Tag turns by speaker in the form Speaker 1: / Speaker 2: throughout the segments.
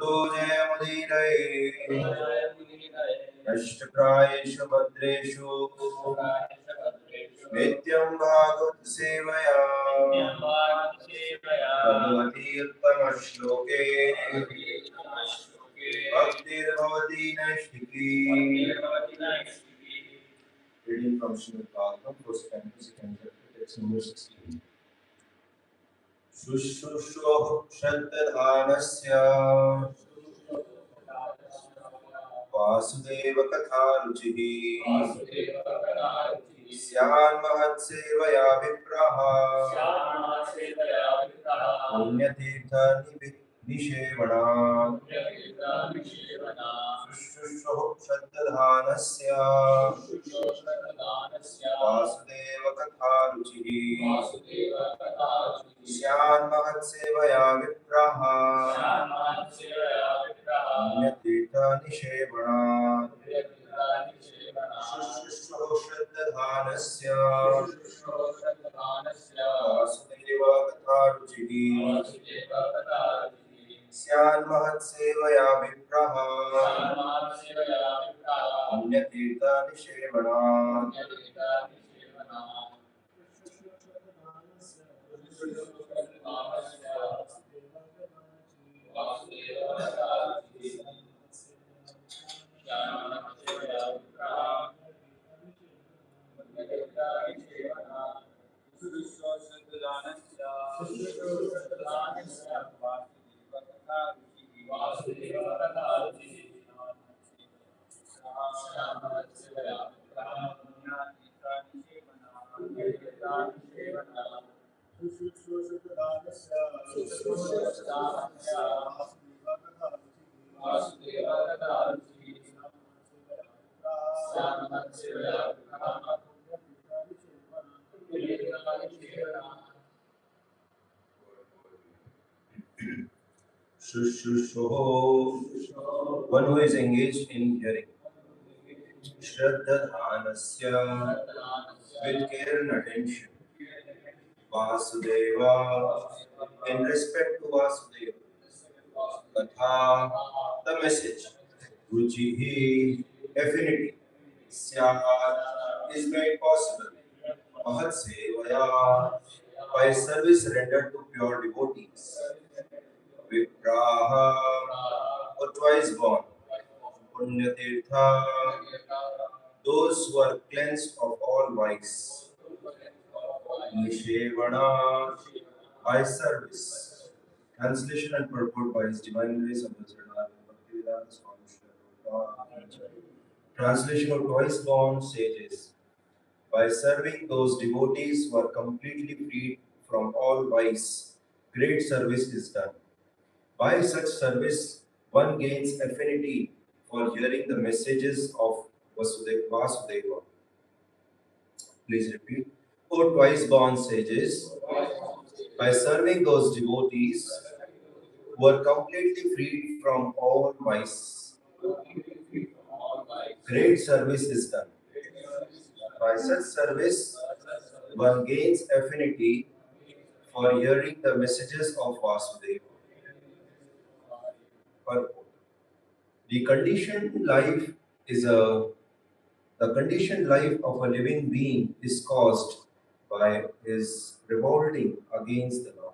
Speaker 1: ततो जयमुदीरये नष्टप्रायेषु भद्रेषु नित्यं भागवत सेवया Bhagwati उत्तमश्लोके भक्तिर्भवती नैष्ठिकी. Reading from Surat, first canto, second chapter, text number 16. शुश्रूषोः श्रद्धधानस्य वासुदेवकथारुचिः स्यान्महत्सेवया विप्रः पुण्यतीर्थनिषेवणात्. शुश्रूषोः श्रद्धधानस्य वासुदेवकथारुचिः स्यान्महत्सेवया विप्रः पुण्यतीर्थनिषेवणात्. शुश्रूषोः श्रद्धधानस्य वासुदेवकथारुचिः स्यान्महत्सेवया विप्रः पुण्यतीर्थनिषेवणात्. Shushrushoho, one who is engaged in hearing. Shraddha-dhanasya, with care and attention. Vasudeva, in respect to Vasudeva. Katha, the message. Ruchihi, affinity. Syat, is made possible. Mahat sevaya, by service rendered to pure devotees. Vipraha, or twice born. Punyatirtha, those who are cleansed of all vice. Nishevana, by service. Translation and purport by His Divine Grace of the Surat, Bhaktivedanta Scholarship. Translation of twice born sages. By serving those devotees who are completely freed from all vice, great service is done. By such service, one gains affinity for hearing the messages of Vasudeva. Please repeat. O twice born sages, by serving those devotees who are completely freed from all vice, great service is done. By such service, one gains affinity for hearing the messages of Vasudeva. The conditioned life of a living being is caused by his revolting against the law.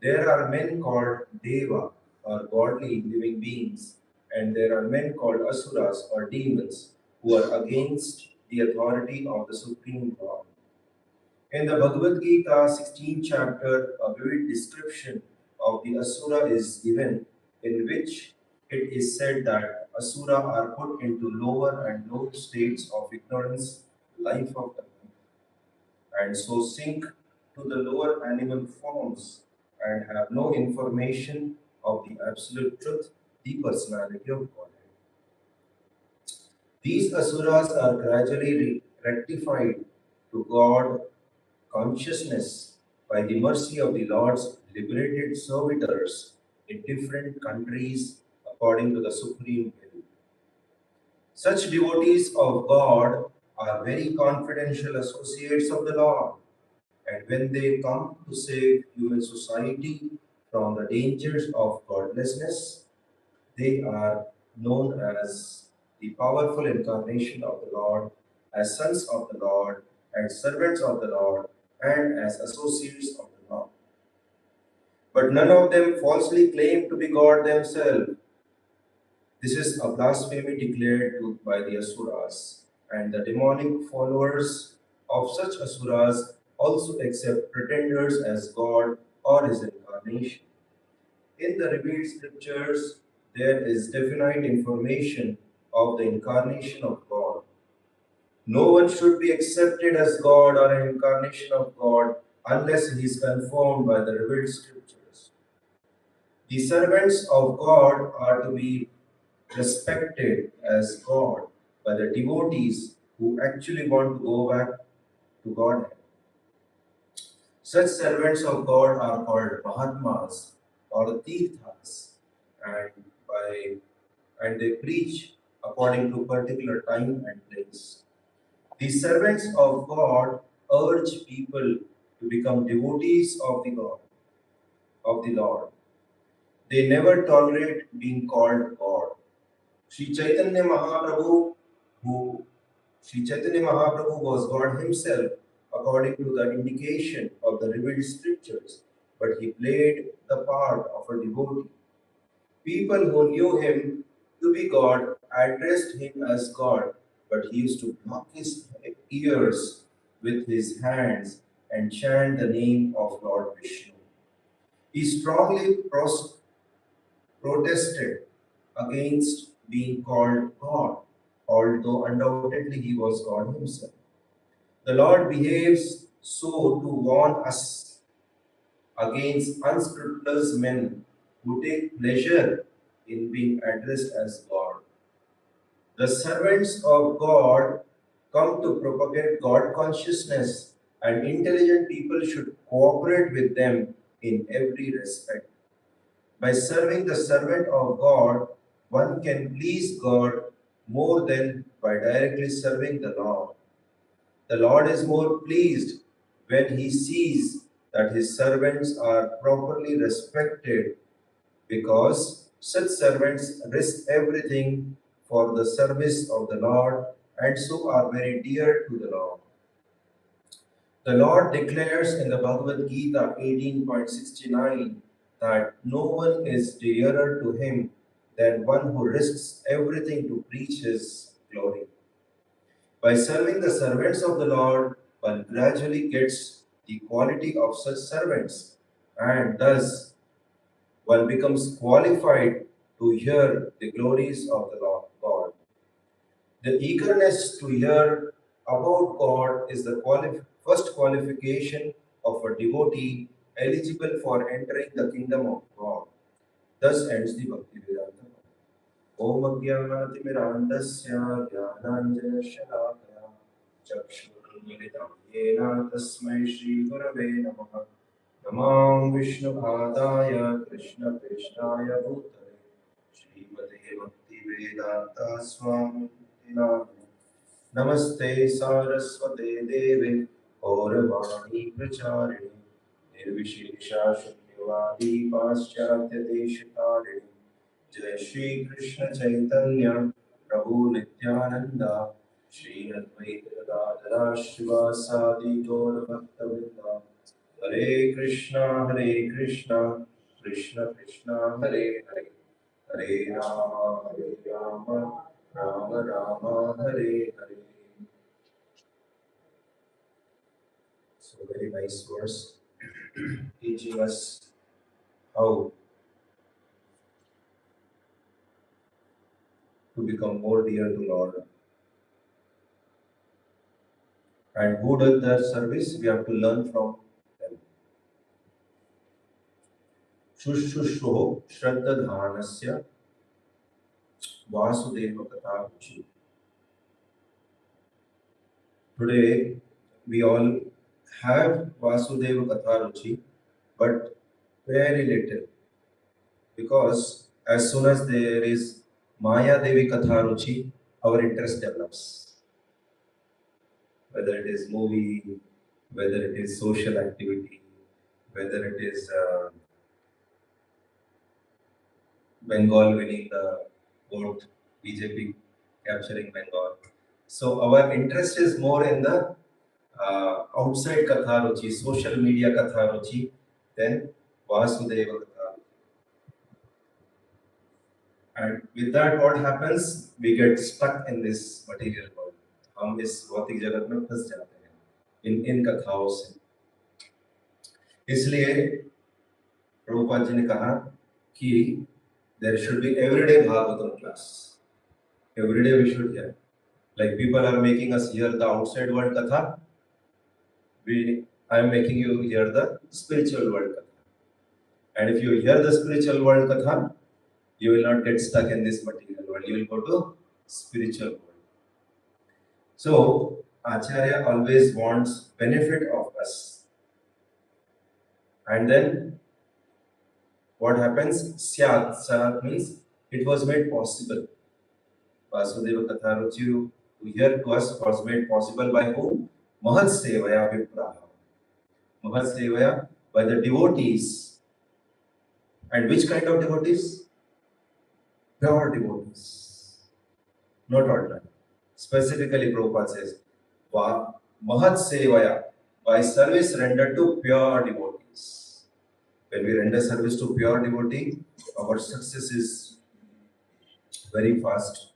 Speaker 1: There are men called Deva or godly living beings, and there are men called Asuras or demons who are against the authority of the Supreme Lord. In the Bhagavad Gita 16th chapter, a vivid description of the Asura is given, in which it is said that Asura are put into lower and low states of ignorance, life of the life, and so sink to the lower animal forms and have no information of the absolute truth, the personality of Godhead. These Asuras are gradually rectified to God consciousness by the mercy of the Lord's liberated servitors in different countries according to the supreme will. Such devotees of God are very confidential associates of the Lord, and when they come to save human society from the dangers of godlessness, They are known as the powerful incarnation of the Lord, as sons of the Lord, as servants of the Lord, and as associates of the Lord. But none of them falsely claim to be God themselves. This is a blasphemy declared by the Asuras, and the demonic followers of such Asuras also accept pretenders as God or his incarnation. In the revealed scriptures, there is definite information of the incarnation of God. No one should be accepted as God or an incarnation of God unless he is confirmed by the revealed scriptures. The servants of God are to be respected as God by the devotees who actually want to go back to God. Such servants of God are called Mahatmas or Tirthas, and by and they preach according to particular time and place. The servants of God urge people to become devotees of the God of the Lord. They never tolerate being called God. Sri Chaitanya Mahaprabhu, who Sri Chaitanya Mahaprabhu was God himself, according to the indication of the revealed scriptures, but he played the part of a devotee. People who knew him to be God addressed him as God, but he used to block his ears with his hands and chant the name of Lord Vishnu. He strongly protested against being called God, although undoubtedly he was God himself. The Lord behaves so to warn us against unscrupulous men who take pleasure in being addressed as God. The servants of God come to propagate God consciousness, and intelligent people should cooperate with them in every respect. By serving the servant of God, one can please God more than by directly serving the Lord. The Lord is more pleased when he sees that his servants are properly respected because such servants risk everything for the service of the Lord and so are very dear to the Lord. The Lord declares in the Bhagavad Gita 18.69 that no one is dearer to him than one who risks everything to preach his glory. By serving the servants of the Lord, one gradually gets the quality of such servants, and thus one becomes qualified to hear the glories of the Lord God. The eagerness to hear about God is the first qualification of a devotee eligible for entering the kingdom of God. Thus ends the Bhakti Vedanta. Om Ajnanatimirandasya Jnananjanashalakaya Chakshurmilitam Yena Tasmai Shri Gurave Namaha Namam Vishnu Padaya Krishna Krishnaya Bhutale Srimate Bhakti Vedanta Swami Namaste Saraswate Deve Gauravani Prachariणे Nirvishesha Shunyavadi Paschatya Deshitarini Jai Shri Krishna Chaitanya Prabhu Nityananda Shri Advaita Gadadhara Shivasadi Gaur Bhaktavinda Hare Krishna Krishna Krishna Hare Hare Hare Rama Rama Rama Hare Hare. So very nice verse teaching us how to become more dear to Lord. And who does that service? We have to learn from them. Shushusho Shraddadhanasya Vasudeva Katharuchi. Today we all have Vasudeva Katharuchi, but very little. Because as soon as there is Maya Devi Katharuchi, our interest develops. Whether it is movie, whether it is social activity, whether it is Bengal winning the vote, BJP capturing Bengal. So our interest is more in the outside Katha Ruchi, social media Katha Ruchi, than Vasudeva Katha. And with that, what happens? We get stuck in this material world. हम इस भौतिक जगत में फंस जाते हैं इन कथाओं से. इसलिए प्रभुपाद जी ने कहा कि there should be everyday Bhagavatam class. Every day we should hear. Like people are making us hear the outside world katha. I am making you hear the spiritual world katha. And if you hear the spiritual world katha, you will not get stuck in this material world. You will go to spiritual world. So Acharya always wants benefit of us. And then what happens? Syat. Syat means it was made possible. Vasudeva Katharuchi to hear to us was made possible by whom? Mahat Sevaya Vipraha. Mahat Sevaya by the devotees. And which kind of devotees? Pure devotees. Not ordinary. Specifically, Prabhupada says, Mahat Sevaya by service rendered to pure devotees. When we render service to pure devotee, our success is very fast.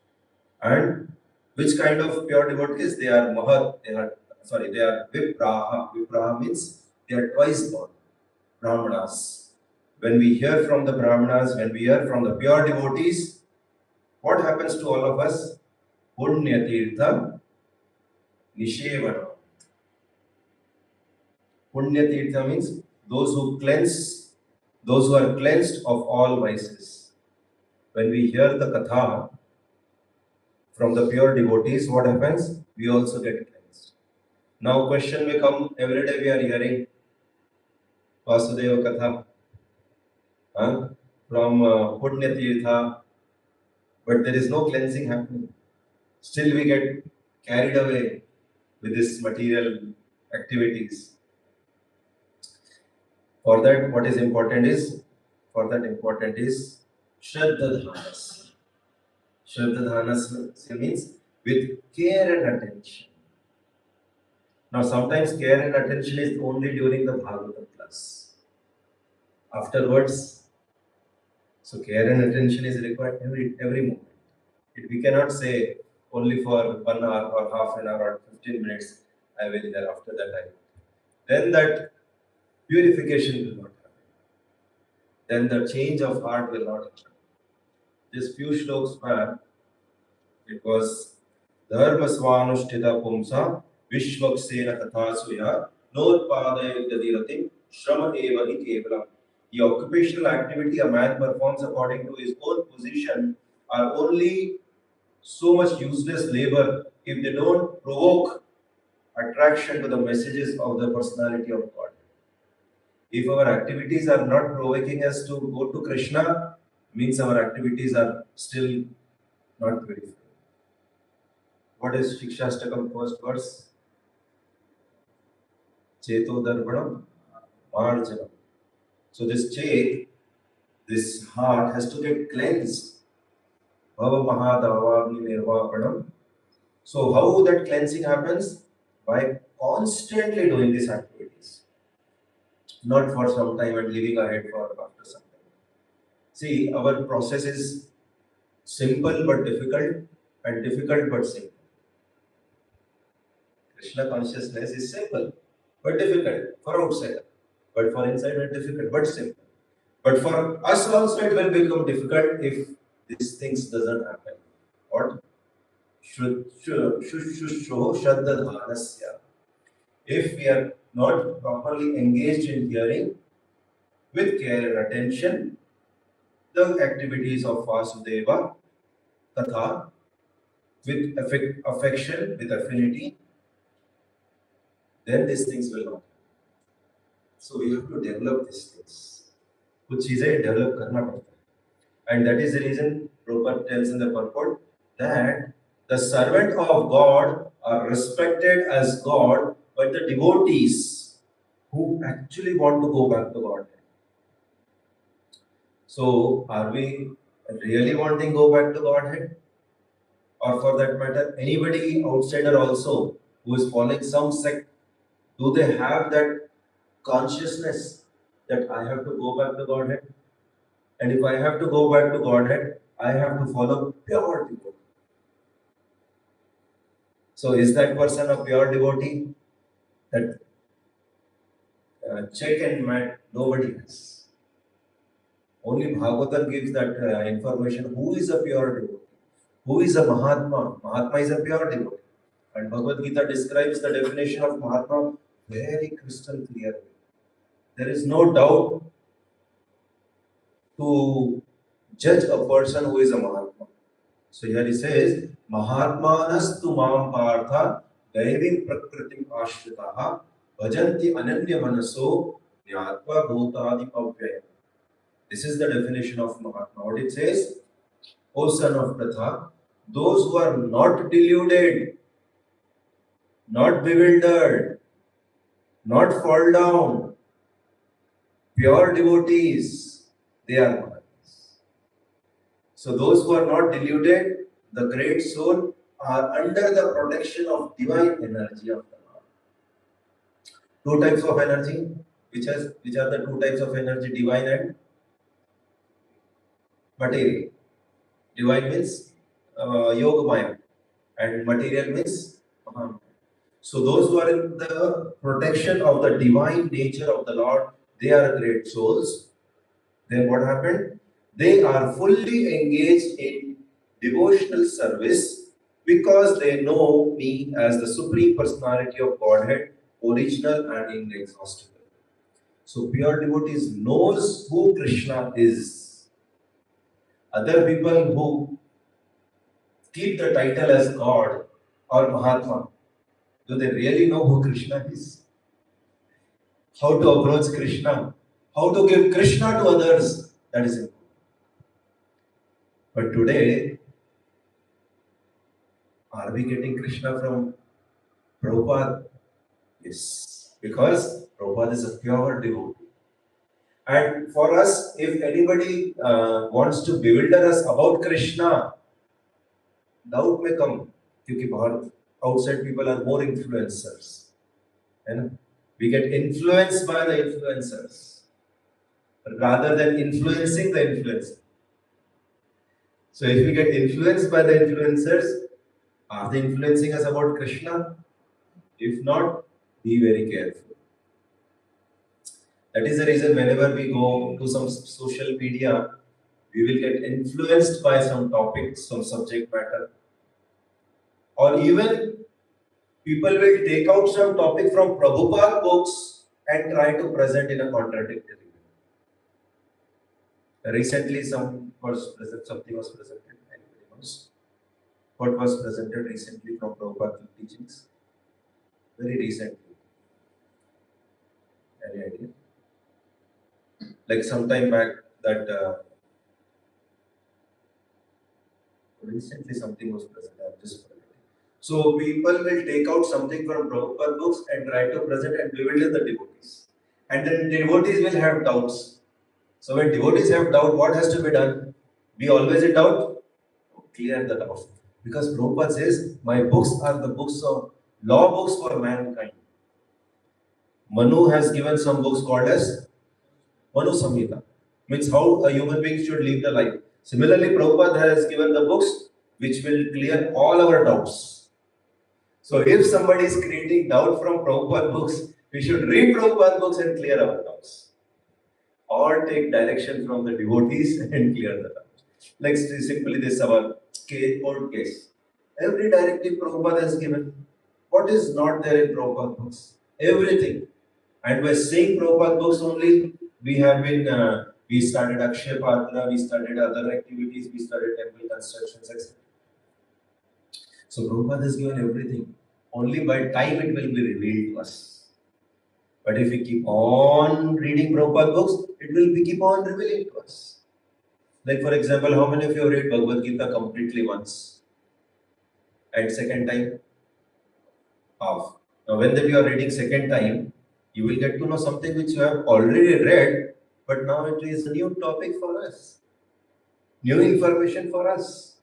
Speaker 1: And which kind of pure devotees? They are Mahat, they are Vipraha. Vipraha means they are twice born, Brahmanas. When we hear from the Brahmanas, when we hear from the pure devotees, what happens to all of us? Punya Tirtha Nishevana. Punya Tirtha means those who are cleansed of all vices. When we hear the Katha from the pure devotees, what happens? We also get cleansed. Now question may come, every day we are hearing Vasudeva Katha from Punya Tirtha, but there is no cleansing happening. Still we get carried away with this material activities. For that, what is important is, Shraddha Dhanas. Shraddha Dhanas means with care and attention. Now, sometimes care and attention is only during the Bhagavatam class. Afterwards, so care and attention is required every moment. We cannot say only for 1 hour or half an hour or 15 minutes, I will there after that I will. Then that purification will not happen. Then the change of heart will not happen. This few shlokas back, it was Dharma Swanushtita Pumsa Vishwaksena Kathasuya Notpadaya Gadirati Shrama Eva Hi Kevalam. The occupational activity a man performs according to his own position are only so much useless labor if they don't provoke attraction to the messages of the personality of God. If our activities are not provoking us to go to Krishna, means our activities are still not purified. What is Shikshastakam first verse? Cheto Darpanam Marjanam. So this Chet, this heart has to get cleansed. Bhava Mahadavagni Nirvapanam. So how that cleansing happens? By constantly doing these activities. Not for some time and leaving ahead for after some time. See, our process is simple but difficult and difficult but simple. Krishna consciousness is simple but difficult for outside. But for inside it's difficult but simple. But for us also it will become difficult if these things doesn't happen. What? If we are not properly engaged in hearing with care and attention the activities of Vasudeva, Katha, with affection, with affinity, then these things will not happen. So we have to develop these things. कुछ चीजें develop करना पड़ता है. And that is the reason Prabhupada tells in the purport that the servant of God are respected as God by the devotees who actually want to go back to God. So are we really wanting go back to Godhead? Or for that matter, anybody outsider also who is following some sect, do they have that consciousness that I have to go back to Godhead? And if I have to go back to Godhead, I have to follow pure devotee. So is that person a pure devotee? That check and mat, nobody has. Only Bhagavatam gives that information. Who is a pure devotee? Who is a Mahatma? Mahatma is a pure devotee. And Bhagavad Gita describes the definition of Mahatma very crystal clearly. There is no doubt to judge a person who is a Mahatma. So here he says, Mahatmanastu mam partha daivim prakritim ashritaha bhajanti ananya manaso nyatva bhutadi avyaya. This is the definition of Mahatma. What it says, O son of Pratha, those who are not deluded, not bewildered, not fall down, pure devotees, they are Mahatmas. So those who are not deluded, the great soul, are under the protection of divine energy of the Lord. Two types of energy, which are the two types of energy, divine and material. Divine means yoga maya, and material means Mahamaya. So those who are in the protection of the divine nature of the Lord, they are great souls. Then what happened? They are fully engaged in devotional service because they know me as the Supreme Personality of Godhead, original and inexhaustible. So pure devotees knows who Krishna is. Other people who keep the title as God or Mahatma, do they really know who Krishna is? How to approach Krishna? How to give Krishna to others? That is important. But today, are we getting Krishna from Prabhupada? Yes. Because Prabhupada is a pure devotee. And for us, if anybody wants to bewilder us about Krishna, doubt may come. Because outside people are more influencers. And we get influenced by the influencers rather than influencing the influencer. So if we get influenced by the influencers, are they influencing us about Krishna? If not, be very careful. That is the reason whenever we go to some social media, we will get influenced by some topics, some subject matter. Or even people will take out some topic from Prabhupada books and try to present in a contradictory way. Recently, something was presented. Anybody knows what was presented recently from Prabhupada teachings? Very recently. Any idea? Like some time back, that recently something was presented. I'm just forgetting. So people will take out something from Prabhupada books and try to present and bewilder the devotees. And then devotees will have doubts. So when devotees have doubt, what has to be done? Be always in doubt? Clear the doubt. Because Prabhupada says, my books are the books of law books for mankind. Manu has given some books called as Manu Samhita. Means how a human being should live the life. Similarly, Prabhupada has given the books which will clear all our doubts. So if somebody is creating doubt from Prabhupada books, we should read Prabhupada books and clear our doubts. Or take direction from the devotees and clear the doubts. Like simply this our court case. Every directive Prabhupada has given. What is not there in Prabhupada books? Everything. And by seeing Prabhupada books only, we have been, we started Akshay Patra, we started other activities, we started temple constructions, etc. So Prabhupada has given everything. Only by time it will be revealed to us. But if we keep on reading Prabhupada books, it will be keep on revealing to us. Like for example, how many of you have read Bhagavad Gita completely once? And second time, half. Now when you are reading second time, you will get to know something which you have already read, but now it is a new topic for us. New information for us.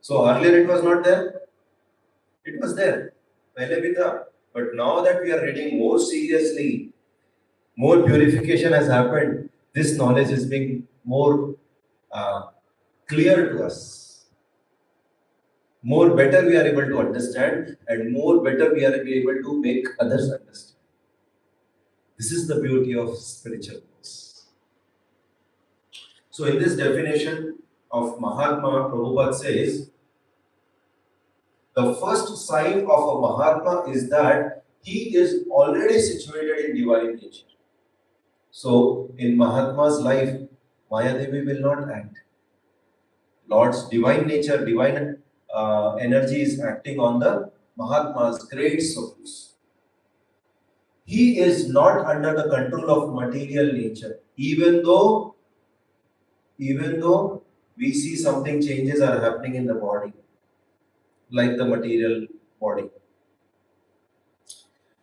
Speaker 1: So earlier it was not there. It was there. पहले भी था. But now that we are reading more seriously, more purification has happened. This knowledge is being more uh, clear to us. More better we are able to understand, and more better we are able to make others understand. This is the beauty of spiritual books. So, in this definition of Mahatma, Prabhupada says the first sign of a Mahatma is that he is already situated in divine nature. So, in Mahatma's life, Maya Devi will not act. Lord's divine nature, divine energy is acting on the Mahatma's great souls. He is not under the control of material nature, even though we see something changes are happening in the body, like the material body.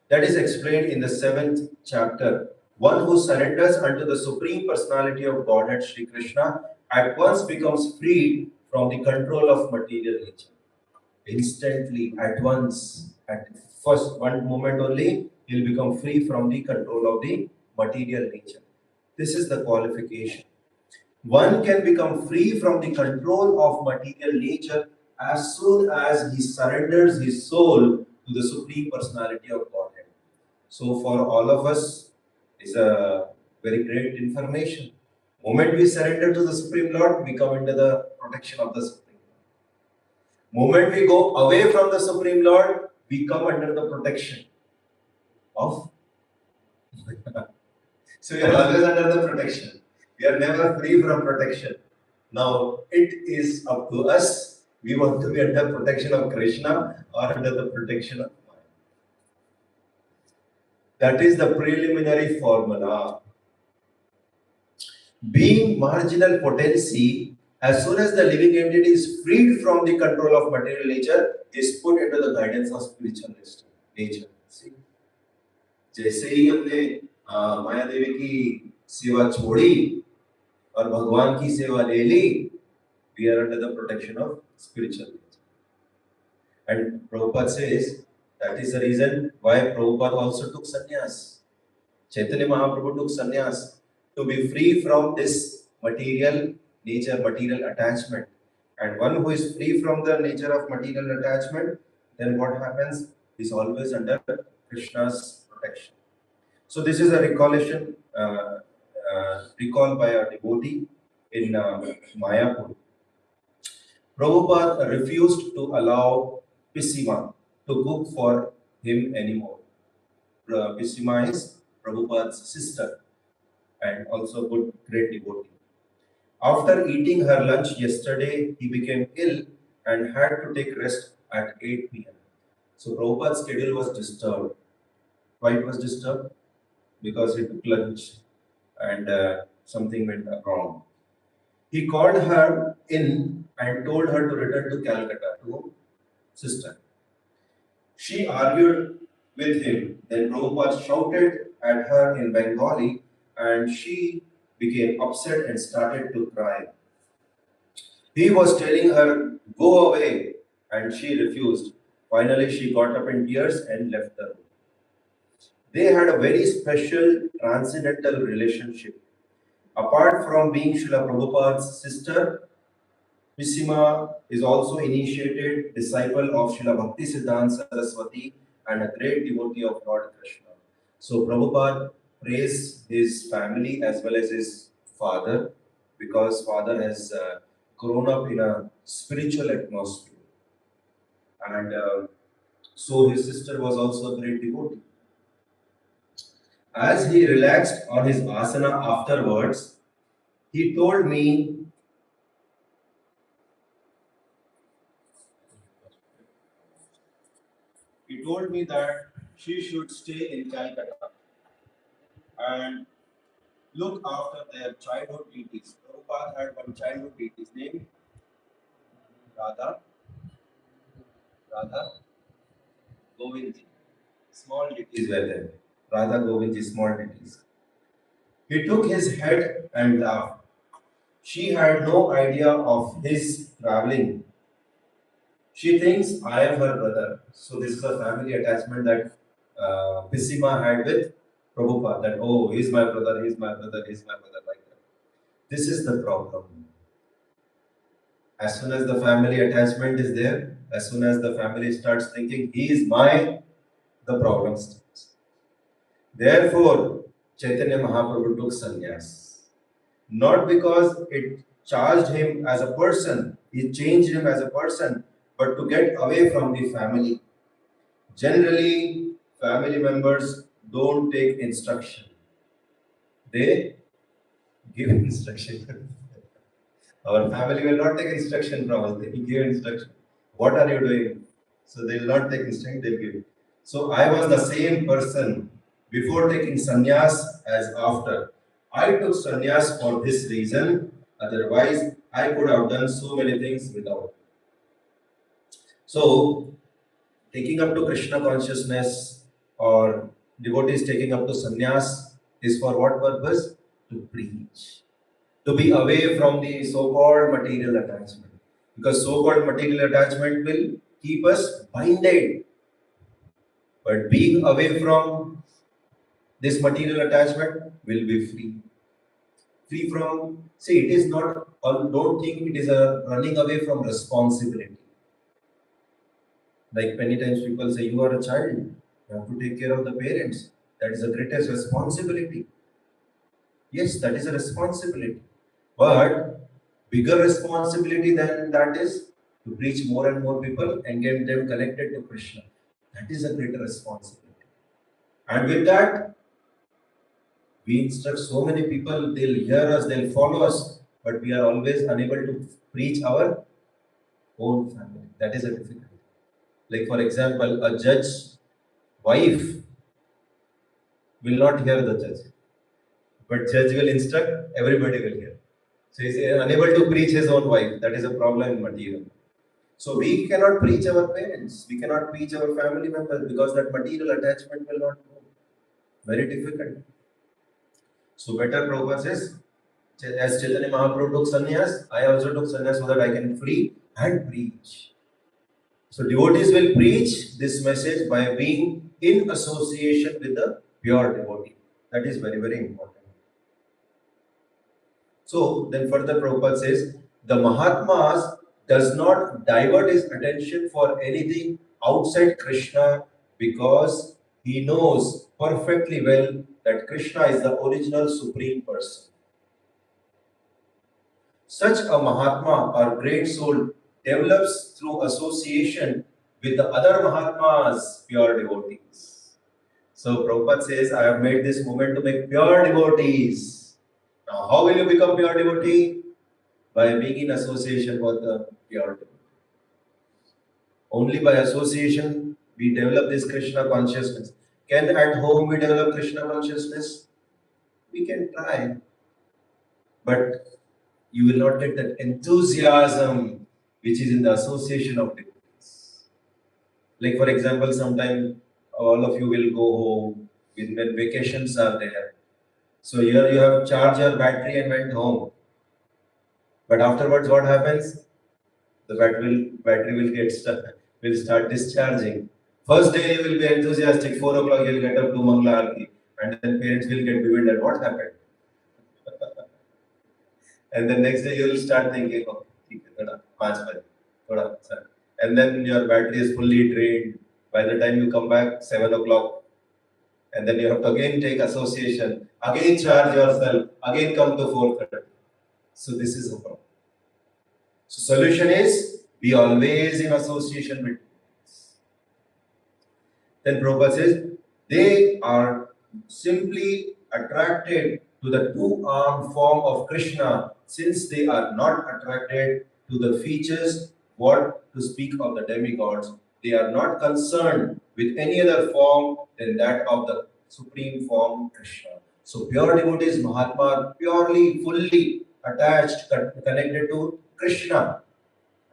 Speaker 1: That is explained in the 7th chapter. One who surrenders unto the Supreme Personality of Godhead, Sri Krishna, at once becomes freed from the control of material nature. Instantly, at once, at first one moment only, he'll become free from the control of the material nature. This is the qualification. One can become free from the control of material nature as soon as he surrenders his soul to the Supreme Personality of Godhead. So, for all of us, is a very great information. Moment we surrender to the Supreme Lord, we come under the protection of the Supreme Lord. Moment we go away from the Supreme Lord, we come under the protection of. So we are always under the protection. We are never free from protection. Now it is up to us. We want to be under protection of Krishna or under the protection of Maya. That is the preliminary formula. Being marginal potency, as soon as the living entity is freed from the control of material nature, is put into the guidance of spiritual nature. See? जैसे ही हमने माया देवी की सेवा छोड़ी और भगवान की सेवा ले ली, we are under the protection of spiritual nature. And Prabhupada says that is the reason why Prabhupada also took sannyas. Chaitanya Mahaprabhu took sannyas to be free from this material nature, material attachment. And one who is free from the nature of material attachment, then what happens? Is always under Krishna's protection. So this is a recollection, recalled by a devotee in Mayapur. Prabhupada refused to allow Pisima to cook for him anymore. Pisima is Prabhupada's sister and also good great devotee. After eating her lunch yesterday, he became ill and had to take rest at 8 p.m. So Prabhupada's schedule was disturbed. Why it was disturbed? Because he took lunch and something went wrong. He called her in and told her to return to Calcutta to sister. She argued with him. Then Prabhupada shouted at her in Bengali and she became upset and started to cry. He was telling her, go away, and she refused. Finally, she got up in tears and left the room. They had a very special transcendental relationship. Apart from being Srila Prabhupada's sister, Pisima is also initiated disciple of Srila Bhakti Siddhanta Saraswati and a great devotee of Lord Krishna. So Prabhupada praised his family as well as his father because father has grown up in a spiritual atmosphere. And so his sister was also a great devotee. As he relaxed on his asana afterwards, he told me that she should stay in Calcutta and look after their childhood deities. Prabhupada had one childhood deity named Radha, Radha Govindji. Small deities were there. Radha Govindji, small deities. He took his head and laughed. She had no idea of his traveling. She thinks I am her brother. So this is a family attachment that Pisima had with Prabhupada. That, oh, he's my brother, he's my brother, he's my brother, like that. This is the problem. As soon as the family attachment is there, as soon as the family starts thinking he is my, the problem starts. Therefore, Chaitanya Mahaprabhu took sannyas. Not because it charged him as a person, it changed him as a person, but to get away from the family. Generally, family members don't take instruction, they give instruction. Our family will not take instruction from us, they will give instruction. What are you doing? So they will not take instruction, they will give. So I was the same person before taking sannyas as after. I took sannyas for this reason, otherwise, I could have done so many things without. So, taking up to Krishna consciousness or devotees taking up to sannyas is for what purpose? To preach. To be away from the so-called material attachment. Because so-called material attachment will keep us binded. But being away from this material attachment will be free. Free from, see, it is not, don't think it is a running away from responsibility. Like many times people say, you are a child, you have to take care of the parents. That is the greatest responsibility. Yes, that is a responsibility. But bigger responsibility than that is to reach more and more people and get them connected to Krishna. That is a greater responsibility. And with that, we instruct so many people, they'll hear us, they'll follow us, but we are always unable to preach our own family. That is a difficulty. Like, for example, a judge's wife will not hear the judge, but judge will instruct, everybody will hear. So he is unable to preach his own wife. That is a problem in material. So we cannot preach our parents, we cannot preach our family members because that material attachment will not go. Very difficult. So better Prabhupada says, as Chaitanya Mahaprabhu took sannyas, I also took sannyas so that I can free and preach. So devotees will preach this message by being in association with the pure devotee. That is very, very important. So then further Prabhupada says, the Mahatmas does not divert his attention for anything outside Krishna because he knows perfectly well that Krishna is the original supreme person. Such a Mahatma or great soul develops through association with the other Mahatmas, pure devotees. So Prabhupada says, I have made this movement to make pure devotees. Now, how will you become pure devotee? By being in association with the pure devotee. Only by association we develop this Krishna consciousness. Can at home we develop Krishna consciousness? We can try, but you will not get that enthusiasm which is in the association of devotees. Like, for example, sometime all of you will go home when vacations are there. So here you have charged your battery and went home. But afterwards, what happens? The battery will get stuck, will start discharging. First day you will be enthusiastic, 4 o'clock you'll get up to Mangla Arti, and then parents will get bewildered. What happened? And the next day you will start thinking, oh, theek hai, thoda, 5 baje, thoda, sir. And then your battery is fully drained. By the time you come back, 7 o'clock, and then you have to again take association, again charge yourself, again come to 4:30. So this is a problem. So solution is be always in association with. Then Prabhupada says they are simply attracted to the two-armed form of Krishna since they are not attracted to the features, what to speak of the demigods. They are not concerned with any other form than that of the supreme form Krishna. So pure devotees, Mahatma, are purely, fully attached, connected to Krishna.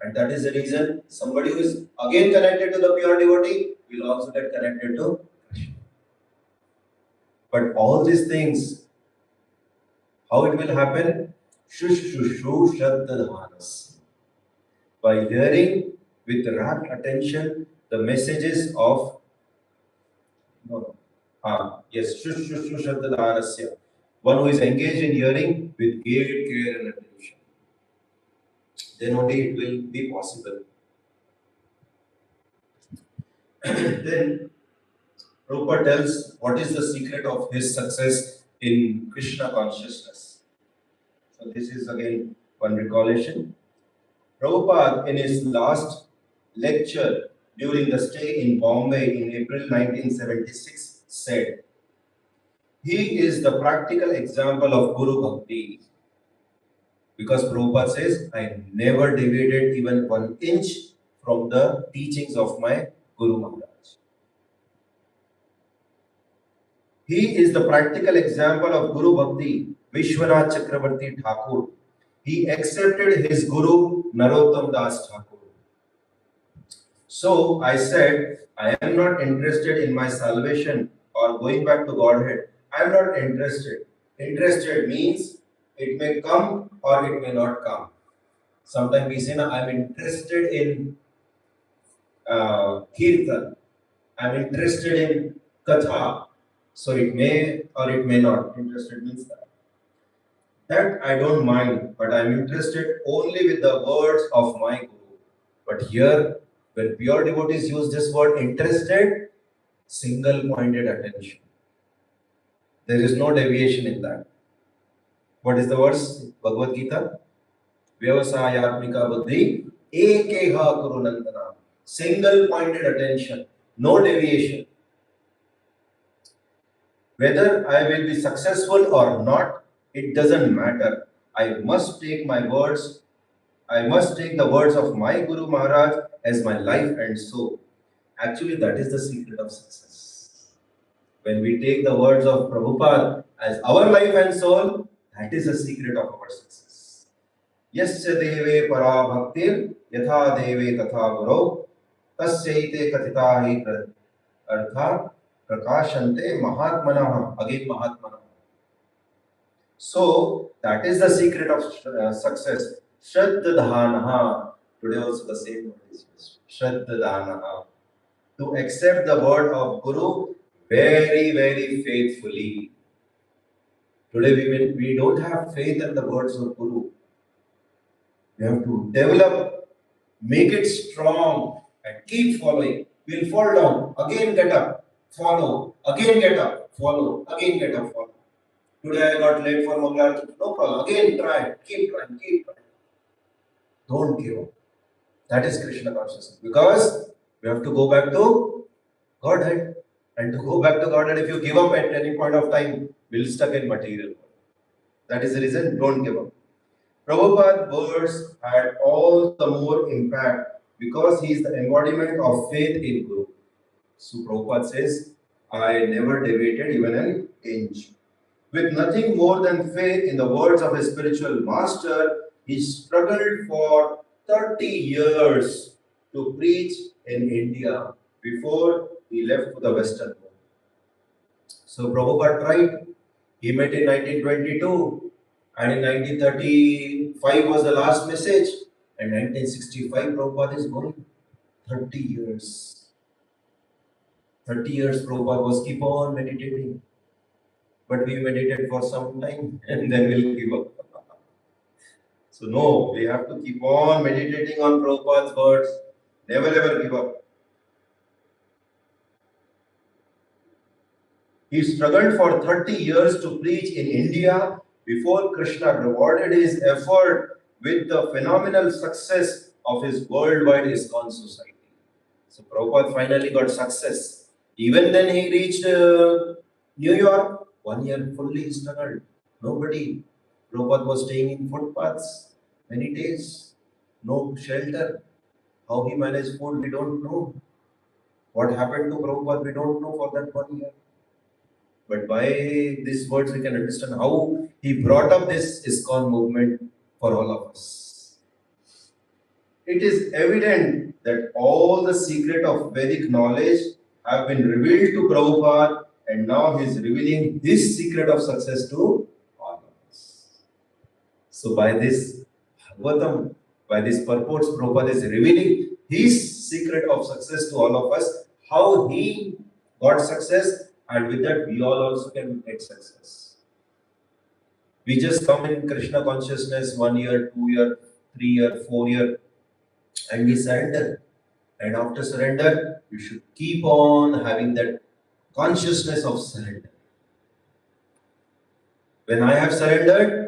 Speaker 1: And that is the reason somebody who is again connected to the pure devotee will also get connected to Krishna. But all these things, how it will happen? Shushushu Shraddhanas. By hearing with rapt attention the messages of no, no. Yes, Shushushu Shraddhadanasya. One who is engaged in hearing with great care and attention. Then only it will be possible. Then Prabhupada tells what is the secret of his success in Krishna consciousness. So this is again one recollection. Prabhupada in his last lecture during the stay in Bombay in April 1976 said, he is the practical example of Guru Bhakti. Because Prabhupada says, I never deviated even 1 inch from the teachings of my Guru Maharaj. He is the practical example of Guru Bhakti, Vishwanath Chakravarti Thakur. He accepted his Guru Narottam Das Thakur. So I said, I am not interested in my salvation or going back to Godhead. I am not interested. Interested means it may come or it may not come. Sometimes we say, I am interested in Kirtan. I am interested in Katha. So it may or it may not. Interested means that. That I don't mind, but I am interested only with the words of my Guru. But here, when pure devotees use this word interested, single-pointed attention. There is no deviation in that. What is the verse? Bhagavad Gita. Vyavasayatmika buddhi ekeha kuru nandana. Single-pointed attention. No deviation. Whether I will be successful or not, it doesn't matter. I must take the words of my Guru Maharaj as my life and soul. Actually, that is the secret of success. When we take the words of Prabhupada as our life and soul, that is the secret of our success. Yasya deve para bhaktir yatha deve tatha guru tasyaite katitahi artha prakashante mahatmanaha. Again Mahatmanaha. So that is the secret of success. Shraddhadhanaha. Today also the same word is used. Shraddhadhanaha. To accept the word of Guru very, very faithfully. Today we don't have faith in the words of Guru. We have to develop, make it strong and keep following. We'll fall down, again get up, follow, again get up, follow, again get up, follow. Today I got late for Mangalarti. No problem. Again try. Keep trying. Keep trying. Don't give up. That is Krishna consciousness. Because we have to go back to Godhead. And to go back to Godhead, if you give up at any point of time, we'll stuck in material world. That is the reason, don't give up. Prabhupada's words had all the more impact because he is the embodiment of faith in Guru. So Prabhupada says, I never deviated even an inch. With nothing more than faith in the words of his spiritual master, he struggled for 30 years to preach in India before he left for the Western world. So Prabhupada tried. He met in 1922 and in 1935 was the last message and 1965 Prabhupada is going. 30 years. 30 years Prabhupada was keep on meditating. But we meditate for some time and then we'll give up. So no, we have to keep on meditating on Prabhupada's words. Never ever give up. He struggled for 30 years to preach in India before Krishna rewarded his effort with the phenomenal success of his worldwide ISKCON society. So Prabhupada finally got success. Even then he reached New York. 1 year fully he struggled. Nobody. Prabhupada was staying in footpaths many days. No shelter. How he managed food, we don't know. What happened to Prabhupada, we don't know for that 1 year. But by these words, we can understand how he brought up this ISKCON movement for all of us. It is evident that all the secret of Vedic knowledge have been revealed to Prabhupada, and now he is revealing this secret of success to all of us. So by this Bhagavatam, by this purports, Prabhupada is revealing his secret of success to all of us, how he got success, and with that we all also can get success. We just come in Krishna consciousness 1 year, 2 year, 3 year, 4 year, and we surrender. And after surrender, you should keep on having that consciousness of surrender. When I have surrendered,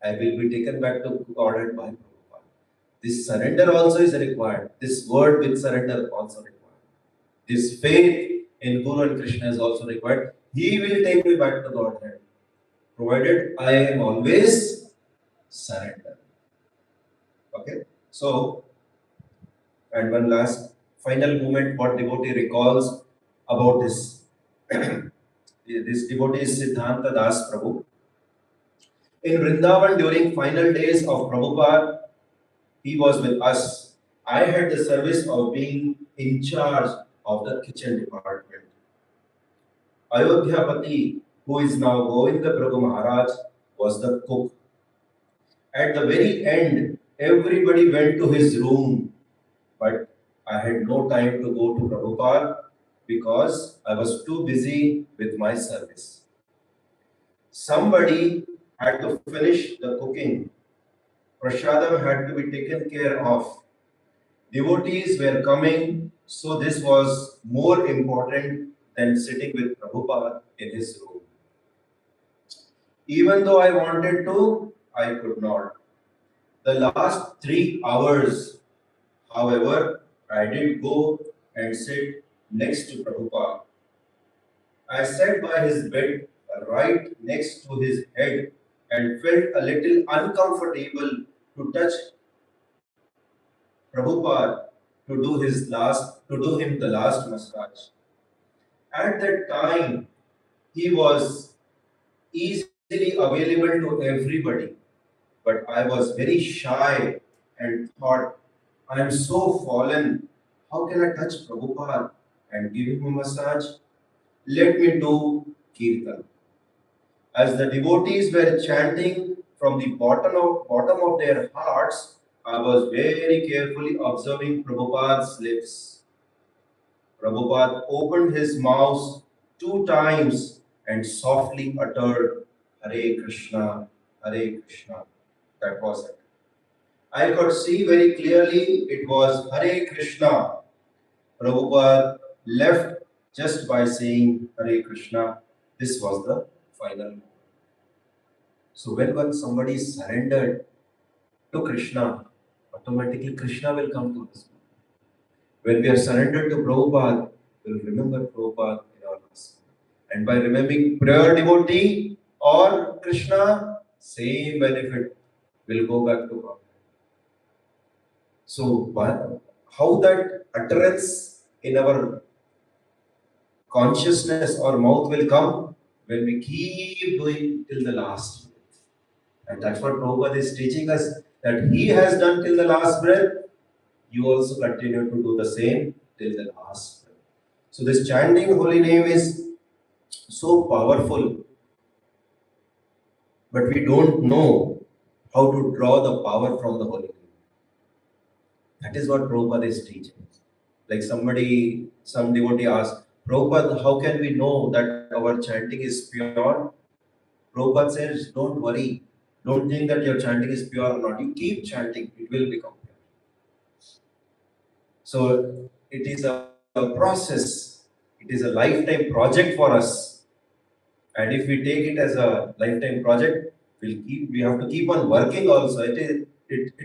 Speaker 1: I will be taken back to God and by Prabhupada. This surrender also is required. This word with surrender also required. This faith in Guru and Krishna is also required. He will take me back to Godhead, provided I am always surrender. Okay? So, and one last final moment, what devotee recalls about this. This devotee is Siddhanta Das Prabhu. In Vrindavan during final days of Prabhupada, he was with us. I had the service of being in charge of the kitchen department. Ayodhyapati, who is now Govinda Prabhu Maharaj, was the cook. At the very end, everybody went to his room, but I had no time to go to Prabhupada because I was too busy with my service. Somebody had to finish the cooking. Prasadam had to be taken care of. Devotees were coming, so this was more important than sitting with Prabhupada in his room. Even though I wanted to, I could not. The last 3 hours, however, I did go and sit next to Prabhupada. I sat by his bed right next to his head and felt a little uncomfortable to touch Prabhupada to do him the last massage. At that time, he was easily available to everybody, but I was very shy and thought, I am so fallen. How can I touch Prabhupada and give him a massage? Let me do kirtan. As the devotees were chanting from the bottom of their hearts, I was very carefully observing Prabhupada's lips. Prabhupada opened his mouth 2 times and softly uttered Hare Krishna, Hare Krishna. That was it. I could see very clearly it was Hare Krishna. Prabhupada left just by saying Hare Krishna. This was the final moment. So when somebody is surrendered to Krishna, automatically Krishna will come to us. When we are surrendered to Prabhupada, we'll remember Prabhupada in our lives. And by remembering prayer devotee or Krishna, same benefit will go back to God. So how that utterance in our consciousness or mouth will come when we keep doing till the last breath. And that's what Prabhupada is teaching us, that he has done till the last breath, you also continue to do the same till the last breath. So this chanting holy name is so powerful, but we don't know how to draw the power from the holy name. That is what Prabhupada is teaching. Like some devotee asked, Prabhupada, how can we know that our chanting is pure? Prabhupada says, don't worry. Don't think that your chanting is pure or not. You keep chanting, it will become pure. So it is a process. It is a lifetime project for us. And if we take it as a lifetime project, we have to keep on working also. It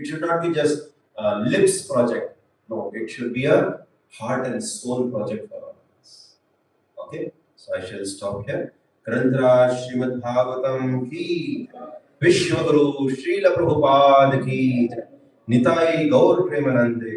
Speaker 1: should not be just a lips project. No, it should be a heart and soul project for all of us. Okay, so I shall stop here. Granthra Srimad Bhagavatam ki Vishwaguru Srila Prabhupada ki Nitai Gaur Premanande